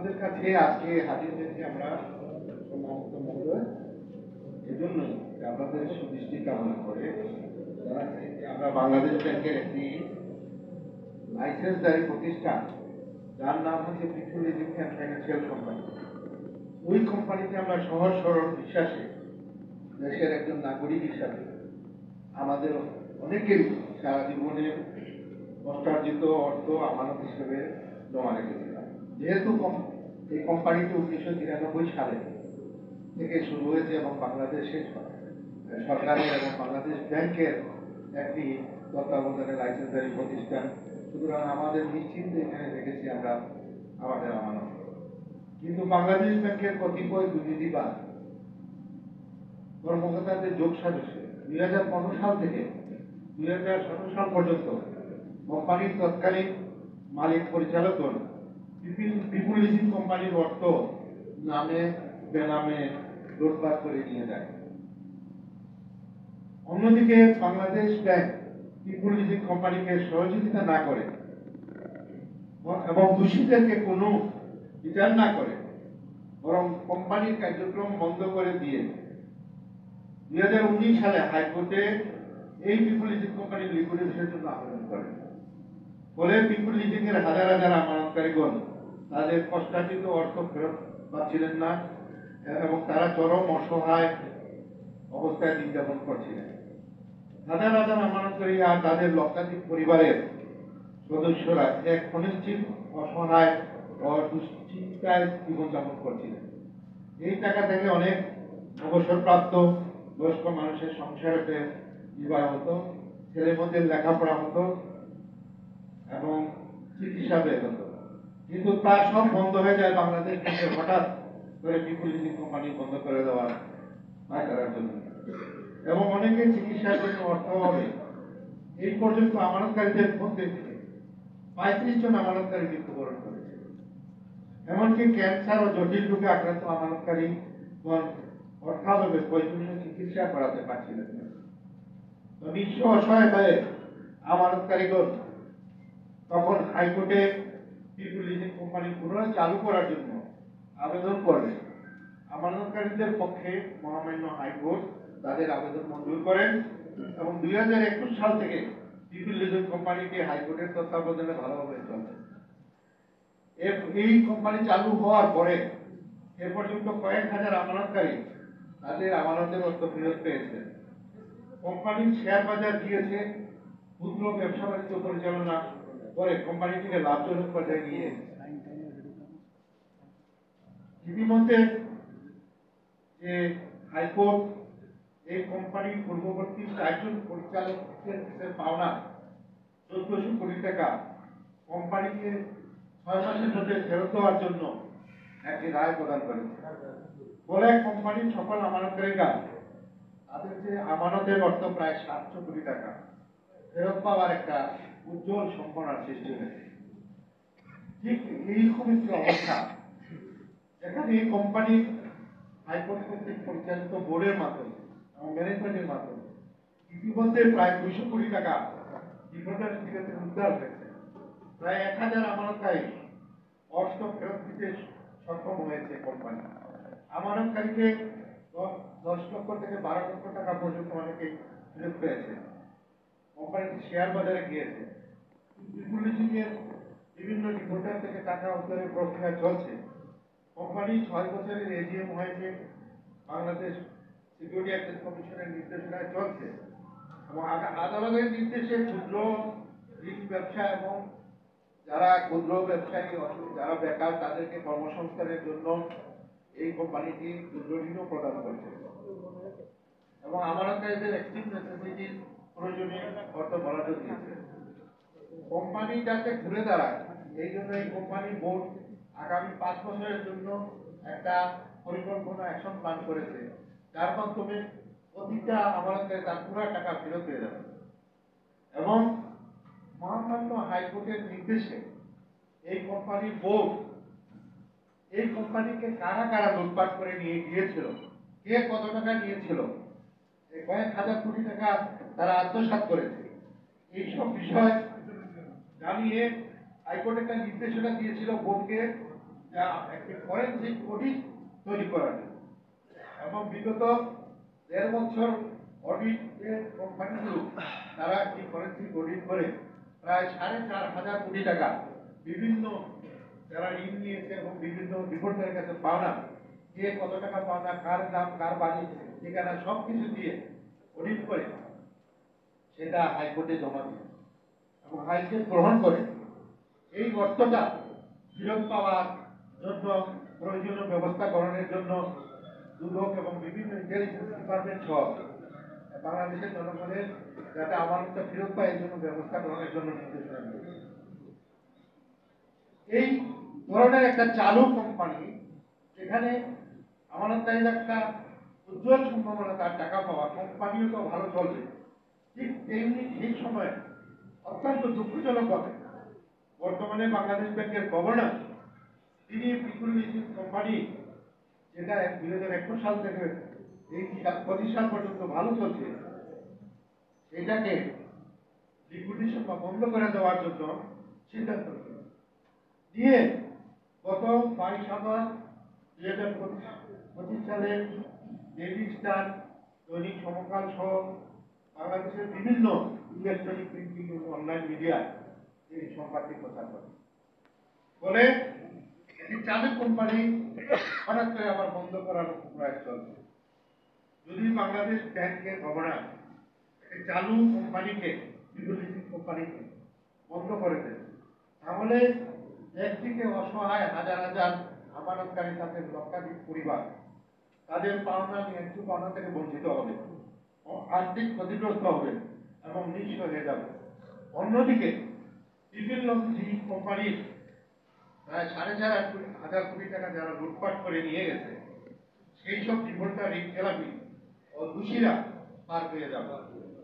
আপনাদের কাছে আজকে হাজির হয়েছি আমরা সম্মানিত মহোদয় এজন্যই আপনাদের সুদৃষ্টি কামনা করে আমরা বাংলাদেশ ব্যাংকের একটি লাইসেন্সধারী প্রতিষ্ঠান যার নাম হচ্ছে পিপুল ইজিপ্টিয়ান ফাইন্যান্সিয়াল কোম্পানি। ওই কোম্পানিতে আমরা সহজ সরল বিশ্বাসে দেশের একজন নাগরিক হিসাবে আমাদের অনেকেরই সারা জীবনের কষ্টার্জিত অর্থ আমানত হিসেবে জমা রেখেছিলাম। যেহেতু এই কোম্পানিটি 1993 সালে থেকে শুরু হয়েছে এবং বাংলাদেশের সরকারের এবং বাংলাদেশ ব্যাংকের একটি তত্ত্বাবধানে লাইসেন্সধারী প্রতিষ্ঠান, সুতরাং আমাদের নিশ্চিন্তে এখানে রেখেছি আমরা আমাদের আমানত। কিন্তু বাংলাদেশ ব্যাংকের কতিপয় দুর্নীতিবাদ কর্মকর্তাদের যোগ সাজসে 2015 সাল থেকে 2017 সাল পর্যন্ত কোম্পানির তৎকালীন মালিক পরিচালকগণ পিপুল লিজিং কোম্পানির অর্থ নামে বেনামে লুটপাট করে নিয়ে যায়। অন্যদিকে বাংলাদেশ ব্যাংক পিপুল লিজিং কোম্পানিকে সহযোগিতা না করে এবং দোষীদেরকে কোনো বিচার না করে বরং কোম্পানির কার্যক্রম বন্ধ করে দিয়ে 2019 সালে হাইকোর্টে এই পিপুল লিজিং কোম্পানির লিকুইডেশনের জন্য আবেদন করে। ফলে পিপুল লিজিং এর হাজার হাজার আমানতকারীগণ তাদের কষ্টার্জিত অর্থ ফেরত পাচ্ছিলেন না এবং তারা চরম অসহায় অবস্থায় দিন যাপন করছিলেন। হাজার হাজার আমানতকারী আর তাদের লক্ষাধিক পরিবারের সদস্যরা এক অনিশ্চিত অসহায় ও দুশ্চিন্তায় জীবনযাপন করছিলেন। এই টাকা থেকে অনেক অবসরপ্রাপ্ত বয়স্ক মানুষের সংসারে নির্বাহ হতো, ছেলেমেয়েদের লেখাপড়া হতো এবং চিকিৎসা ব্যয় হতো। কিন্তু তা সব বন্ধ হয়ে যায় বাংলাদেশ ব্যাংকের হঠাৎ করে পিপুল লিজিং কোম্পানি বন্ধ করে দেওয়ার করার জন্য এবং অনেকের চিকিৎসার জন্য অর্থ হবে। এই পর্যন্ত আমানতকারীদের মধ্যে 35 জন আমানতকারী মৃত্যুবরণ করেছে। এমনকি ক্যান্সার ও জটিল রোগে আক্রান্ত আমানতকারী অর্থাভাবে প্রয়োজনীয় চিকিৎসা করাতে পারছিলেন না। নিঃস্ব অসহায় হয়ে আমানতকারীগণ তখন হাইকোর্টে পিপুল লিজিং কোম্পানি পুনরায় চালু করার জন্য আবেদন করলে আমানতকারীদের পক্ষে মহামান্য হাইকোর্ট তাদের আবেদন মঞ্জুর করেন এবং 2021 সাল থেকে পিপুল লিজিং কোম্পানিকে হাইকোর্টের তত্ত্বাবধানে ভালোভাবে চলছে। এই কোম্পানি চালু হওয়ার পরে এ পর্যন্ত কয়েক হাজার আমানতকারী তাদের আমানতের অর্থ ফেরত পেয়েছে। কোম্পানির শেয়ার বাজার দিয়েছে, ক্ষুদ্র ব্যবসা বাণিজ্য পরিচালনা করে কোম্পানিটিকে লাভজনক পর্যায়ে নিয়ে ইতিমধ্যে যে হাইকোর্ট এই কোম্পানির পূর্ববর্তী 4 জন পরিচালকের পাওনা 1400 কোটি টাকা কোম্পানিকে 6 মাসের মধ্যে ফেরত দেওয়ার জন্য একটি রায় প্রদান করেছে। ফলে কোম্পানির সকল আমানতকারীরা তাদের যে আমানতের অর্থ প্রায় 700 কোটি টাকা ফেরত পাওয়ার একটা উজ্জ্বল সম্ভাবনার সৃষ্টি হয়েছে। ঠিক এইরকম একটি অবস্থা যেখানে এই কোম্পানি হাইকোর্ট কর্তৃক পরিচালিত বোর্ডের মাধ্যমে এবং ম্যানেজমেন্টের মাধ্যমে ইতিমধ্যে প্রায় 200 কোটি টাকা বিপদের দিকে উদ্ধার হয়েছে। প্রায় 1000 আমানতকারী অর্থ ফেরত দিতে সক্ষম হয়েছে কোম্পানি। আমানতকারীকে 10 লক্ষ থেকে 12 লক্ষ টাকা পর্যন্ত অনেকে ফেরত পেয়েছে। কোম্পানিটি শেয়ার বাজারে গিয়েছে। পিপুল লিজিং এর বিভিন্ন রিপোর্টার থেকে টাকা উদ্ধারের প্রক্রিয়া চলছে। কোম্পানি 6 বছরের এজিএম হয়েছে, বাংলাদেশ সিকিউরিটি অ্যাক্সেস কমিশনের নির্দেশনায় চলছে এবং আদালতের নির্দেশে ক্ষুদ্র ঋণ ব্যবসা এবং যারা ক্ষুদ্র ব্যবসায়ী যারা বেকার তাদেরকে কর্মসংস্থানের জন্য এই কোম্পানিটি ক্ষুদ্র ঋণও প্রদান করছে এবং আমানতকারীদের এক্সট্রিম নেসেসিটির প্রয়োজনে অর্থ বরাদ্দ দিয়েছে। কোম্পানি যাতে ঘুরে দাঁড়ায় এই জন্য এই কোম্পানি বোর্ড আগামী 5 বছরের জন্য একটা পরিকল্পনা অ্যাকশন প্ল্যান করেছে, যার মাধ্যমে প্রতিটা আমানতকারী তার পুরো টাকা ফেরত পেয়ে যাবে এবং মহামান্য হাইকোর্টের নির্দেশে এই কোম্পানির বোর্ড এই কোম্পানিকে কারা কারা লুটপাট করে নিয়ে গিয়েছিল, কে কত টাকা নিয়েছিল, কয়েক হাজার কোটি টাকা তারা আত্মসাৎ করেছে, এইসব বিষয় জানিয়ে হাইকোর্ট একটা নির্দেশনা দিয়েছিল বোর্ডকে যা একটি ফরেনসিক অডিট তৈরি করা যায় এবং বিগত ১.৫ বছর অডিটের কোম্পানিগুলো তারা এই ফরেনসিক অডিট করে প্রায় ৪,৫০০ কোটি টাকা বিভিন্ন যারা ঋণ নিয়েছে এবং বিভিন্ন ডিফল্টারের কাছে পাওনা, কে কত টাকা পাওনা, কার দাম, কার বাড়ি, ঠিকানা সব কিছু দিয়ে অডিট করে সেটা হাইকোর্টে জমা দিয়ে এবং হাইকোর্ট গ্রহণ করে এই অর্থটা ফেরত পাওয়ার জন্য প্রয়োজনীয় ব্যবস্থা গ্রহণের জন্য দুদক এবং বিভিন্ন ইন্টেলিজেন্স ডিপার্টমেন্ট সহ বাংলাদেশের জনগণের যাতে আমানতটা ফেরত পায় এই জন্য ব্যবস্থা গ্রহণের জন্য নির্দেশনা দিয়েছে। এই ধরনের একটা চালু কোম্পানি যেখানে আমানতকারীর একটা উজ্জ্বল সম্ভাবনা তার টাকা পাওয়া, কোম্পানিও তো ভালো চলবে, ঠিক তেমনি এই সময়ে অত্যন্ত দুঃখজনক হবে বর্তমানে বাংলাদেশ ব্যাংকের গভর্নর তিনি পিপুল লিজিং কোম্পানি যেটা 2021 সাল থেকে এই 25 সাল পর্যন্ত ভালো চলছে এটাকে লিকুইডেশন বা বন্ধ করে দেওয়ার জন্য সিদ্ধান্ত দিয়ে গত 22 আগস্ট 2025 সালে ডেইলি স্টার, দৈনিক সমকাল সহ বাংলাদেশের বিভিন্ন ইলেকট্রনিক প্রিন্টিং এবং অনলাইন মিডিয়া এই সংবাদটি প্রচার করে বলে একটি চালু কোম্পানি হঠাৎ করে আবার বন্ধ করার প্রয়াস চলছে। যদি বাংলাদেশ ব্যাংকের গভর্নর একটি চালু কোম্পানিকে, কোম্পানিকে বন্ধ করে দেয়, তাহলে একদিকে অসহায় হাজার হাজার আমানতকারী, তাদের লক্ষাধিক পরিবার তাদের পাওনা ন্যায্য পাওনা থেকে বঞ্চিত হবে, আর্থিক ক্ষতিগ্রস্ত হবে এবং নিঃস্ব হয়ে যাবে। অন্যদিকে বিভিন্ন কোম্পানির প্রায় 4,500 কোটি টাকা যারা লুটপাট করে নিয়ে গেছে সেই সব ডিফল্টার, ঋণ খেলাপি ও দোষীরা পার পেয়ে যাবে।